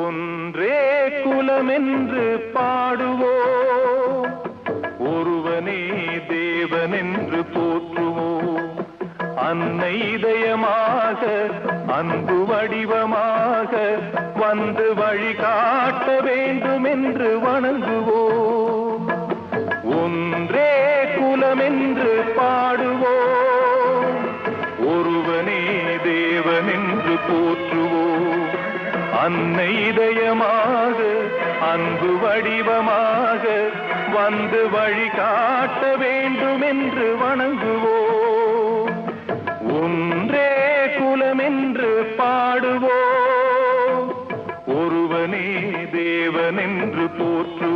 ஒன்றே குலமென்று பாடுவோம், ஒருவனே தேவனென்று போற்றுவோம். அன்னை இதயமாக அன்பு வடிவமாக வந்து வழிகாட்ட வேண்டும் என்று வணங்குவோம். ஒன்றே குலமென்று பாடுவோம், ஒருவனே தேவனென்று போற்றுவோம். அன்னை இதயமாக அன்பு வடிவமாக வந்து வழிகாட்ட வேண்டும் என்று வணங்குவோம். ஒன்றே குலமென்று பாடுவோம், ஒருவனே தேவனென்று போற்றுவோம்.